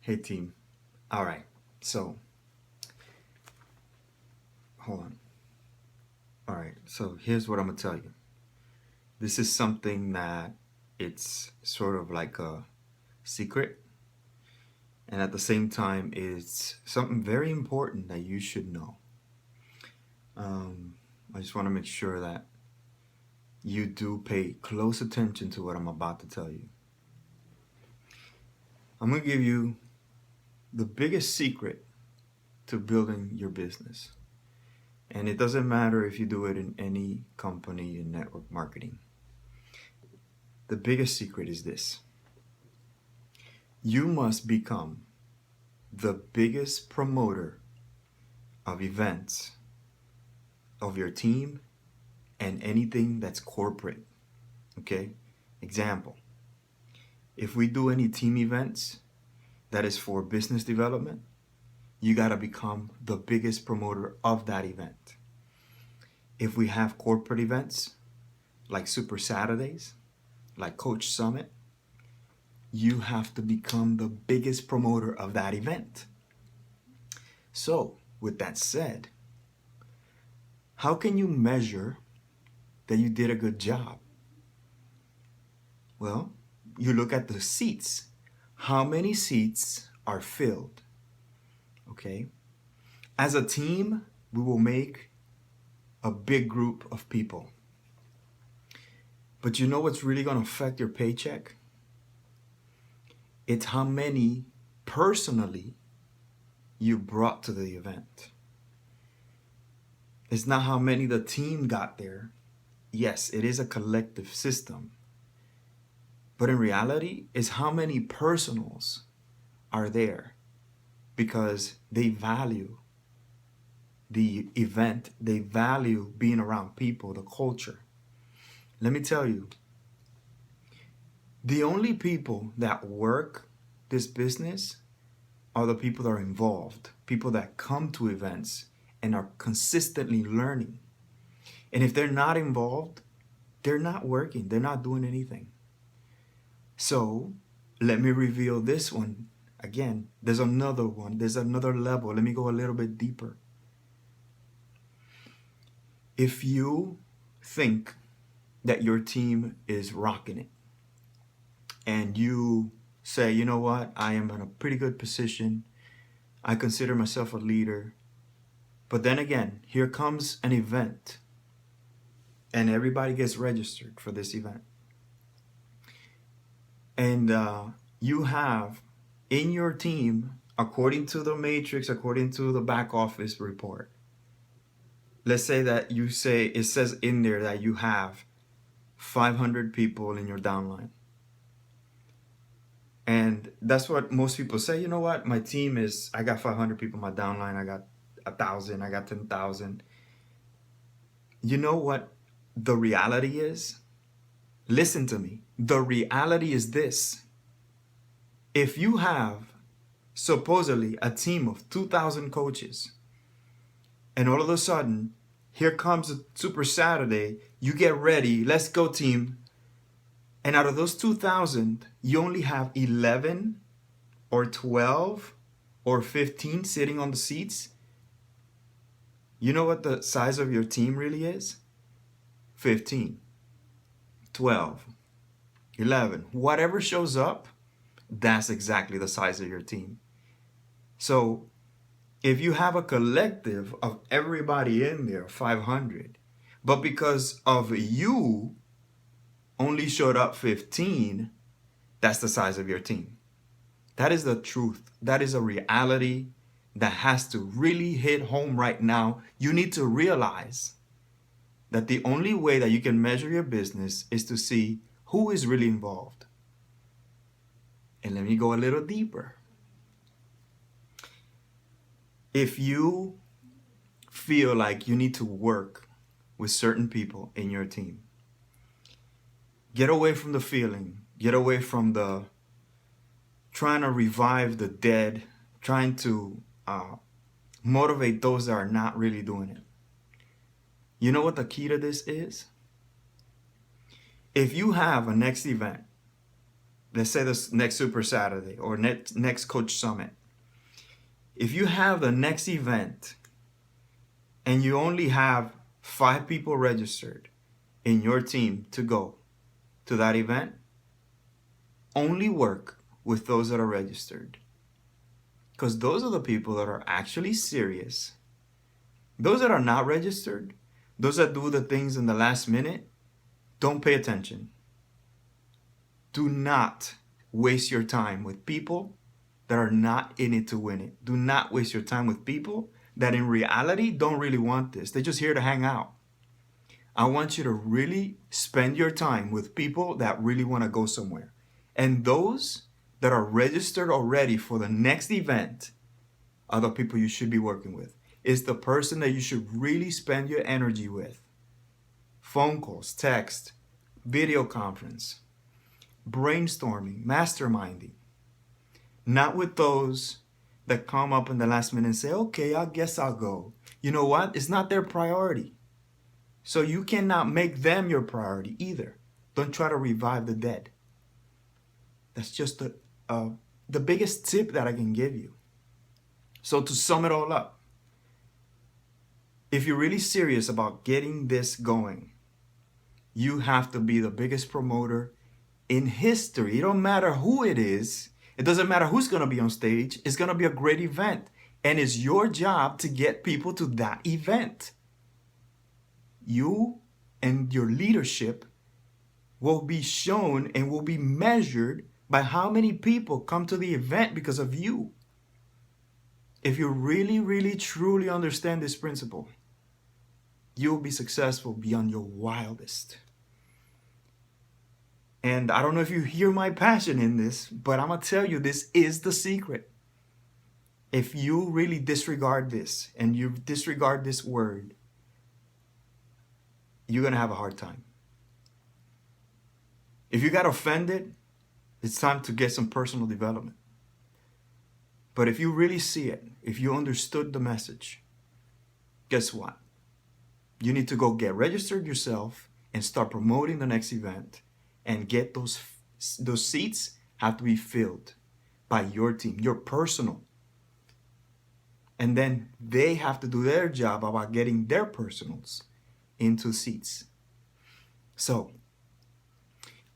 Hey team. All right. So, hold on. All right. So, here's what I'm going to tell you. This is something that it's sort of like a secret, and at the same time it's something very important that you should know. Um, I just want to make sure that you do pay close attention to what I'm about to tell you. I'm going to give you the biggest secret to building your business. And it doesn't matter if you do it in any company in network marketing. The biggest secret is this: you must become the biggest promoter of events of your team and anything that's corporate. Okay? Example: if we do any team events that is for business development, you got to become the biggest promoter of that event. If we have corporate events like Super Saturdays, like Coach Summit, you have to become the biggest promoter of that event. So, with that said, how can you measure that you did a good job? Well, you look at the seats. How many seats are filled? Okay? As a team, we will make a big group of people. But you know what's really going to affect your paycheck? It's how many personally you brought to the event. It's not how many the team got there. Yes, it is a collective system. But in reality, it's how many personals are there because they value the event, they value being around people, the culture. Let me tell you, the only people that work this business are the people that are involved, people that come to events and are consistently learning. And if they're not involved, they're not working, they're not doing anything. So let me reveal this one again. There's another one, there's another level. Let me go a little bit deeper. If you think that your team is rocking it and you say, you know what, I am in a pretty good position, I consider myself a leader, but then again, here comes an event and everybody gets registered for this event. And you have in your team, according to the matrix, according to the back office report, let's say that you say, it says in there that you have 500 people in your downline. And that's what most people say, you know what, my team is, I got 500 people in my downline, I got 1,000, I got 10,000. You know what the reality is? Listen to me. The reality is this: if you have supposedly a team of 2,000 coaches, and all of a sudden, here comes a Super Saturday, you get ready, let's go team, and out of those 2,000, you only have 11 or 12 or 15 sitting on the seats, you know what the size of your team really is? 15, 12, 11, whatever shows up, that's exactly the size of your team. So if you have a collective of everybody in there, 500, but because of you only showed up 15, that's the size of your team. That is the truth. That is a reality that has to really hit home right now. You need to realize that the only way that you can measure your business is to see who is really involved. And let me go a little deeper. If you feel like you need to work with certain people in your team, get away from the feeling, get away from the trying to revive the dead, trying to motivate those that are not really doing it. You know what the key to this is? If you have a next event let's say this next Super Saturday or next Coach Summit. If you have the next event and you only have 5 people registered in your team to go to that event, only work with those that are registered. Because those are the people that are actually serious. Those that are not registered, those that do the things in the last minute, don't pay attention. Do not waste your time with people that are not in it to win it. Do not waste your time with people that in reality don't really want this. They're just here to hang out. I want you to really spend your time with people that really want to go somewhere. And those that are registered already for the next event are the people you should be working with. It's the person that you should really spend your energy with. Phone calls, text, video conference, brainstorming, masterminding. Not with those that come up in the last minute and say, okay, I guess I'll go. You know what? It's not their priority. So you cannot make them your priority either. Don't try to revive the dead. That's just the biggest tip that I can give you. So to sum it all up, if you're really serious about getting this going, you have to be the biggest promoter in history. It don't matter who it is. It doesn't matter who's going to be on stage. It's going to be a great event. And it's your job to get people to that event. You and your leadership will be shown and will be measured by how many people come to the event because of you. If you really, really, truly understand this principle, you'll be successful beyond your wildest. And I don't know if you hear my passion in this, but I'm going to tell you, this is the secret. If you really disregard this and you disregard this word, you're going to have a hard time. If you got offended, it's time to get some personal development. But if you really see it, if you understood the message, guess what? You need to go get registered yourself and start promoting the next event and get those seats have to be filled by your team, your personal. And then they have to do their job about getting their personals into seats. So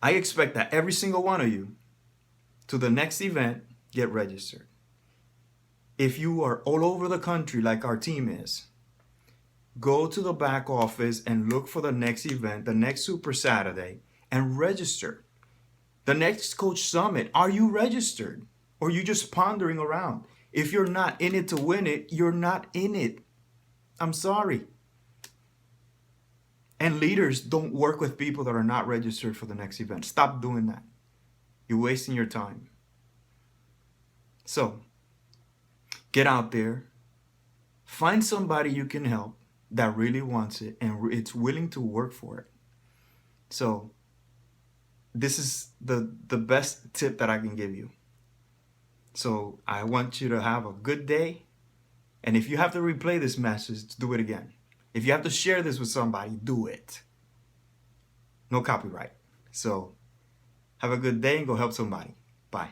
I expect that every single one of you to the next event, get registered. If you are all over the country like our team is, go to the back office and look for the next event, the next Super Saturday, and register. The next Coach Summit, are you registered? Or are you just pondering around? If you're not in it to win it, you're not in it. I'm sorry. And leaders don't work with people that are not registered for the next event. Stop doing that. You're wasting your time. So, get out there. Find somebody you can help that really wants it and it's willing to work for it. So, this is the best tip that I can give you. So, I want you to have a good day. And if you have to replay this message, do it again. If you have to share this with somebody, do it. No copyright. So, have a good day and go help somebody. Bye.